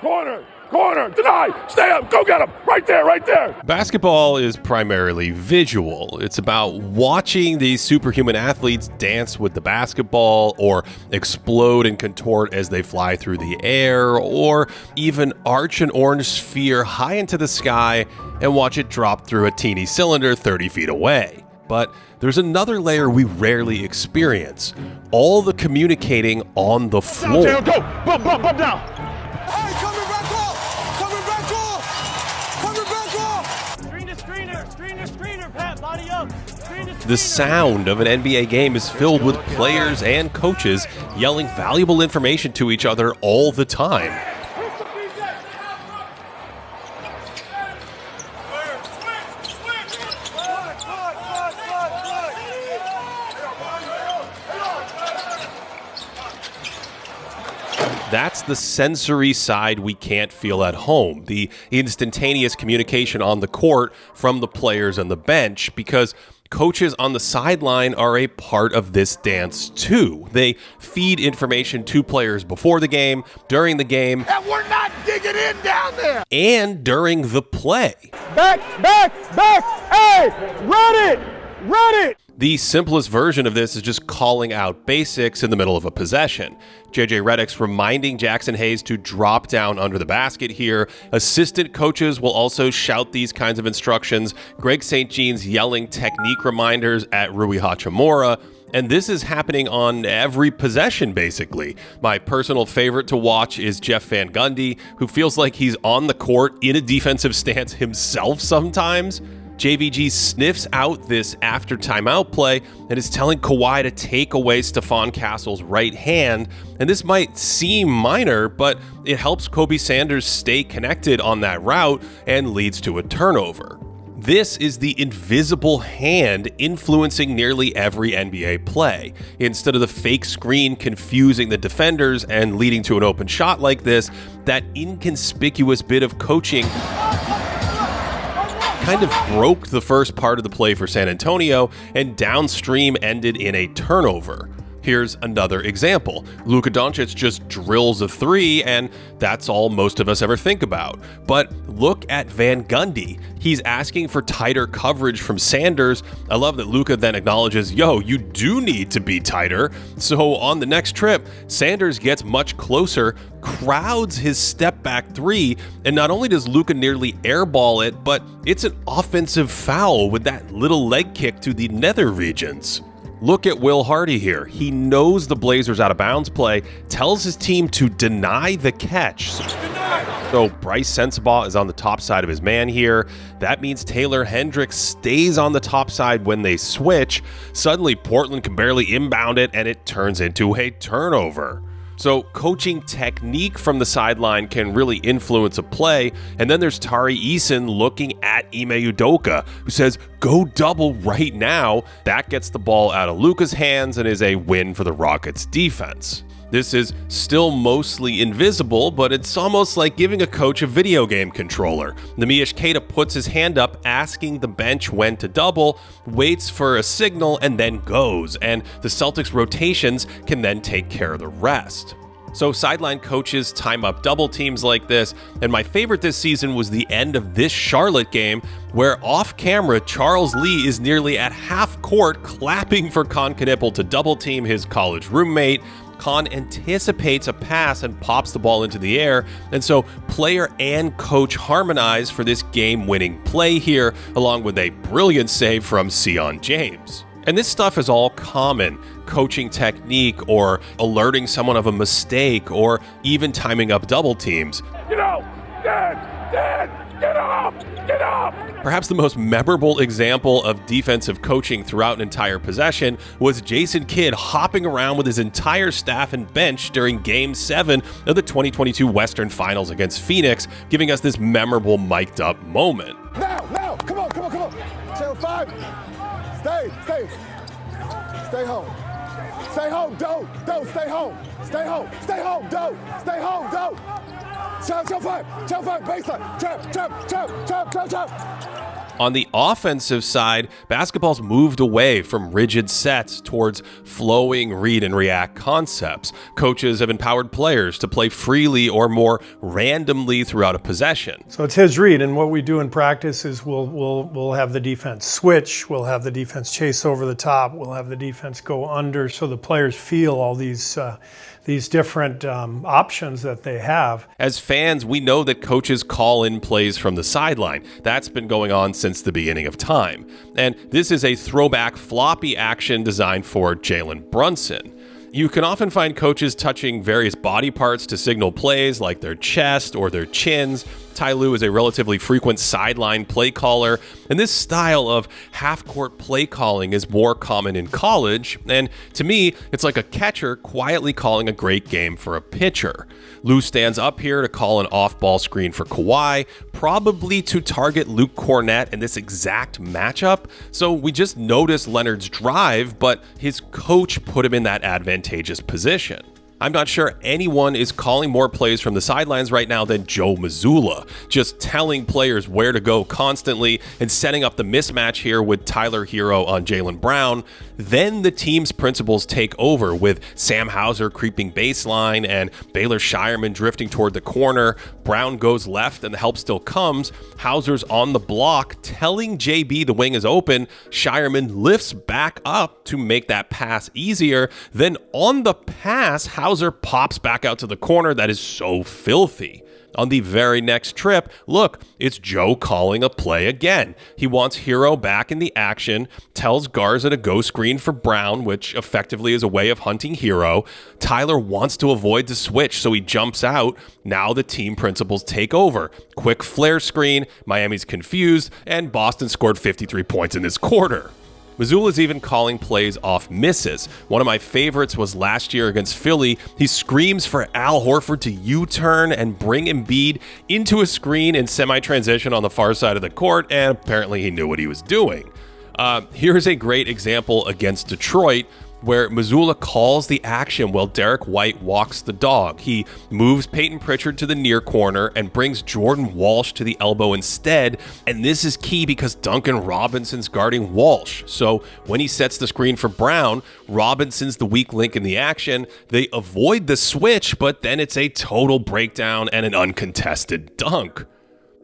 Corner, deny, stay up, go get him, right there. Basketball is primarily visual. It's about watching these superhuman athletes dance with the basketball, or explode and contort as they fly through the air, or even arch an orange sphere high into the sky and watch it drop through a teeny cylinder 30 feet away. But there's another layer we rarely experience: all the communicating on the floor. Down, go, bump down. Hey, coming back off! Screener, Pat, body up. The sound of an NBA game is filled with players and coaches yelling valuable information to each other all the time. That's the sensory side we can't feel at home, the instantaneous communication on the court from the players on the bench, because coaches on the sideline are a part of this dance too. They feed information to players before the game, during the game, And we're not digging in down there. and during the play. Back, hey, run it. The simplest version of this is just calling out basics in the middle of a possession. JJ Redick's reminding Jackson Hayes to drop down under the basket here. Assistant coaches will also shout these kinds of instructions. Greg St. Jean's yelling technique reminders at Rui Hachimura. And this is happening on every possession, basically. My personal favorite to watch is Jeff Van Gundy, who feels like he's on the court in a defensive stance himself sometimes. JVG sniffs out this after timeout play and is telling Kawhi to take away Stephon Castle's right hand. And this might seem minor, but it helps Kobe Sanders stay connected on that route and leads to a turnover. This is the invisible hand influencing nearly every NBA play. Instead of the fake screen confusing the defenders and leading to an open shot like this, that inconspicuous bit of coaching kind of broke the first part of the play for San Antonio, and downstream ended in a turnover. Here's another example. Luka Doncic just drills a three, and that's all most of us ever think about. But look at Van Gundy. He's asking for tighter coverage from Sanders. I love that Luka then acknowledges, yo, you do need to be tighter. So on the next trip, Sanders gets much closer, crowds his step back three, and not only does Luka nearly airball it, but it's an offensive foul with that little leg kick to the nether regions. Look at Will Hardy here. He knows the Blazers out of bounds play, tells his team to deny the catch. So Bryce Sensabaugh is on the top side of his man here. That means Taylor Hendricks stays on the top side when they switch. Suddenly Portland can barely inbound it, and it turns into a turnover. So coaching technique from the sideline can really influence a play. And then there's Tari Eason looking at Ime Udoka, who says, go double right now. That gets the ball out of Luka's hands and is a win for the Rockets defense. This is still mostly invisible, but it's almost like giving a coach a video game controller. Neemias Queta puts his hand up, asking the bench when to double, waits for a signal, and then goes. And the Celtics' rotations can then take care of the rest. So sideline coaches time up double teams like this, and my favorite this season was the end of this Charlotte game, where off camera, Charles Lee is nearly at half court clapping for Con Knipple to double team his college roommate. Con anticipates a pass and pops the ball into the air, and so player and coach harmonize for this game-winning play here, along with a brilliant save from Sion James. And this stuff is all common: coaching technique, or alerting someone of a mistake, or even timing up double teams. Get out, Dad, get up. Perhaps the most memorable example of defensive coaching throughout an entire possession was Jason Kidd hopping around with his entire staff and bench during Game 7 of the 2022 Western Finals against Phoenix, giving us this memorable mic'd up moment. Now, come on. Channel 5, stay home. Stay home, don't, stay home, don't, stay home, don't. Channel 5, baseline, trap. On the offensive side, basketball's moved away from rigid sets towards flowing read and react concepts. Coaches have empowered players to play freely or more randomly throughout a possession. So it's his read, and what we do in practice is we'll have the defense switch, we'll have the defense chase over the top, we'll have the defense go under, so the players feel all these different options that they have. As fans, we know that coaches call in plays from the sideline. That's been going on since the beginning of time. And this is a throwback floppy action designed for Jalen Brunson. You can often find coaches touching various body parts to signal plays like their chest or their chins. Ty Lue is a relatively frequent sideline play caller, and this style of half-court play calling is more common in college, and to me, it's like a catcher quietly calling a great game for a pitcher. Lue stands up here to call an off-ball screen for Kawhi, probably to target Luke Cornett in this exact matchup, so we just noticed Leonard's drive, but his coach put him in that advantageous position. I'm not sure anyone is calling more plays from the sidelines right now than Joe Mazzulla, just telling players where to go constantly and setting up the mismatch here with Tyler Hero on Jaylen Brown. Then the team's principals take over with Sam Hauser creeping baseline and Baylor Shireman drifting toward the corner. Brown goes left and the help still comes. Hauser's on the block telling JB the wing is open. Shireman lifts back up to make that pass easier. Then on the pass, Hauser pops back out to the corner. That is so filthy. On the very next trip, look, it's Joe calling a play again. He wants Hero back in the action, tells Garza to go screen for Brown, which effectively is a way of hunting Hero. Tyler wants to avoid the switch, so he jumps out. Now the team principals take over. Quick flare screen, Miami's confused, and Boston scored 53 points in this quarter. Mazzulla's even calling plays off misses. One of my favorites was last year against Philly. He screams for Al Horford to U-turn and bring Embiid into a screen in semi-transition on the far side of the court, and apparently he knew what he was doing. Here's a great example against Detroit, where Mazzulla calls the action while Derek White walks the dog. He moves Peyton Pritchard to the near corner and brings Jordan Walsh to the elbow instead, and this is key because Duncan Robinson's guarding Walsh. So when he sets the screen for Brown, Robinson's the weak link in the action. They avoid the switch, but then it's a total breakdown and an uncontested dunk.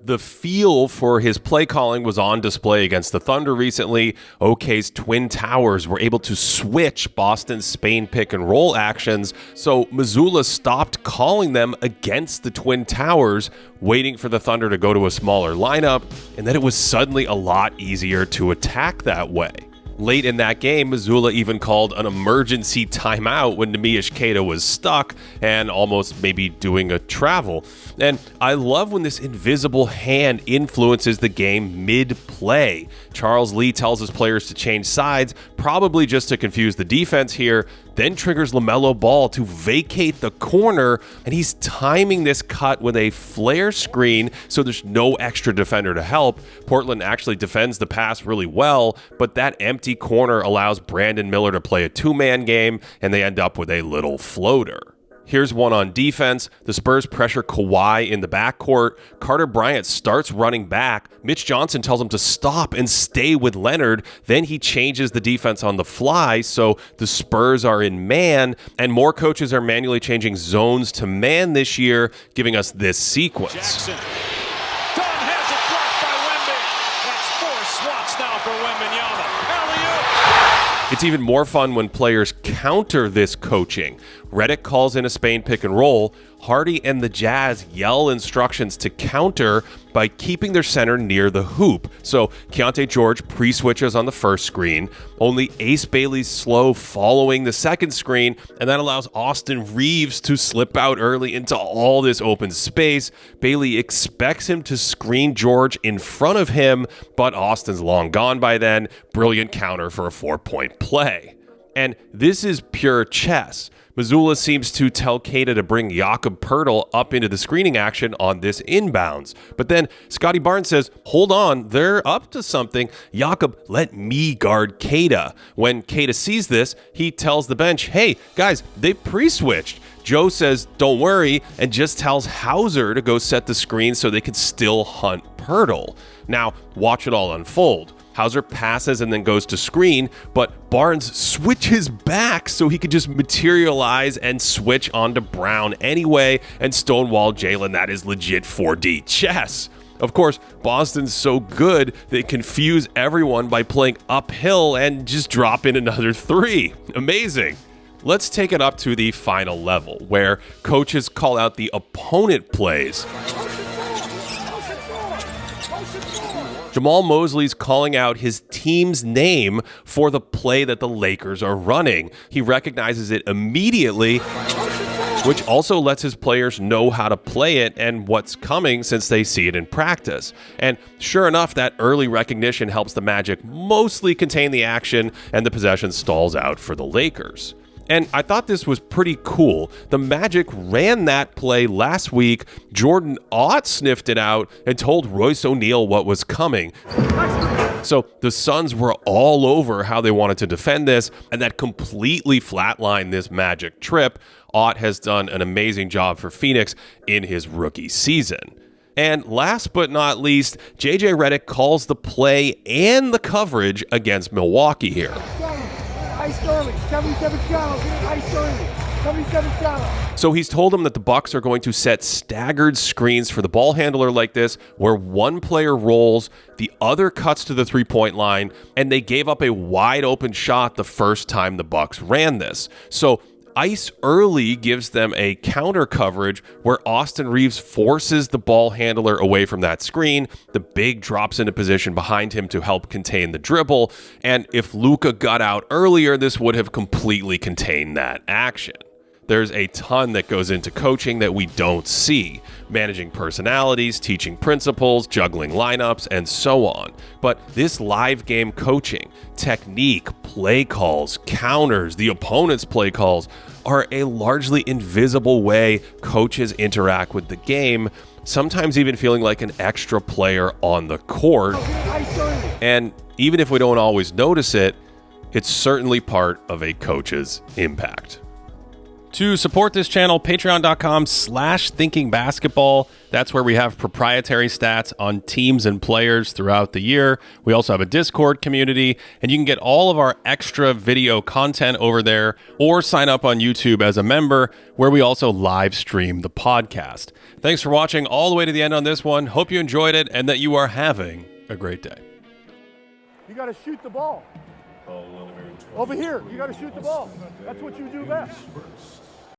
The feel for his play calling was on display against the Thunder recently. OK's Twin Towers were able to switch Boston's Spain pick and roll actions, so Mazzulla stopped calling them against the Twin Towers, waiting for the Thunder to go to a smaller lineup, and then it was suddenly a lot easier to attack that way. Late in that game, Mazzulla even called an emergency timeout when Neemias Queta was stuck and almost maybe doing a travel. And I love when this invisible hand influences the game mid-play. Charles Lee tells his players to change sides, probably just to confuse the defense here, then triggers LaMelo Ball to vacate the corner, and he's timing this cut with a flare screen so there's no extra defender to help. Portland actually defends the pass really well, but that empty corner allows Brandon Miller to play a two-man game, and they end up with a little floater. Here's one on defense. The Spurs pressure Kawhi in the backcourt. Carter Bryant starts running back. Mitch Johnson tells him to stop and stay with Leonard. Then he changes the defense on the fly, so the Spurs are in man, and more coaches are manually changing zones to man this year, giving us this sequence. Jackson. Dunn has it blocked by Wemby. That's 4 swats now for Wembanyama. Alley-oop. It's even more fun when players counter this coaching. Redick calls in a Spain pick and roll. Hardy and the Jazz yell instructions to counter by keeping their center near the hoop. So Keontae George pre-switches on the first screen. Only Ace Bailey's slow following the second screen, and that allows Austin Reeves to slip out early into all this open space. Bailey expects him to screen George in front of him, but Austin's long gone by then. Brilliant counter for a 4-point play. And this is pure chess. Mazzulla seems to tell Queta to bring Jakob Poeltl up into the screening action on this inbounds. But then Scotty Barnes says, hold on, they're up to something. Jakob, let me guard Queta. When Queta sees this, he tells the bench, hey, guys, they pre-switched. Joe says, don't worry, and just tells Hauser to go set the screen so they could still hunt hurdle. Now, watch it all unfold. Hauser passes and then goes to screen, but Barnes switches back so he could just materialize and switch onto Brown anyway and stonewall Jalen. That is legit 4D chess. Of course, Boston's so good they confuse everyone by playing uphill and just drop in another 3. Amazing. Let's take it up to the final level, where coaches call out the opponent plays. Jamal Mosley's calling out his team's name for the play that the Lakers are running. He recognizes it immediately, which also lets his players know how to play it and what's coming since they see it in practice. And sure enough, that early recognition helps the Magic mostly contain the action, and the possession stalls out for the Lakers. And I thought this was pretty cool. The Magic ran that play last week. Jordan Ott sniffed it out and told Royce O'Neal what was coming. So the Suns were all over how they wanted to defend this, and that completely flatlined this Magic trip. Ott has done an amazing job for Phoenix in his rookie season. And last but not least, JJ Redick calls the play and the coverage against Milwaukee here. Ice Sterling, 77 shots. Ice Sterling, 77 shots. So he's told them that the Bucks are going to set staggered screens for the ball handler like this, where one player rolls, the other cuts to the three-point line, and they gave up a wide open shot the first time the Bucks ran this. So ice early gives them a counter coverage where Austin Reeves forces the ball handler away from that screen. The big drops into position behind him to help contain the dribble. And if Luka got out earlier, this would have completely contained that action. There's a ton that goes into coaching that we don't see. Managing personalities, teaching principles, juggling lineups, and so on. But this live game coaching, technique, play calls, counters, the opponent's play calls are a largely invisible way coaches interact with the game, sometimes even feeling like an extra player on the court. And even if we don't always notice it, it's certainly part of a coach's impact. To support this channel, patreon.com/thinkingbasketball. That's where we have proprietary stats on teams and players throughout the year. We also have a Discord community, and you can get all of our extra video content over there, or sign up on YouTube as a member, where we also live stream the podcast. Thanks for watching all the way to the end on this one. Hope you enjoyed it and that you are having a great day. You got to shoot the ball. Over here, you got to shoot the ball. That's what you do best.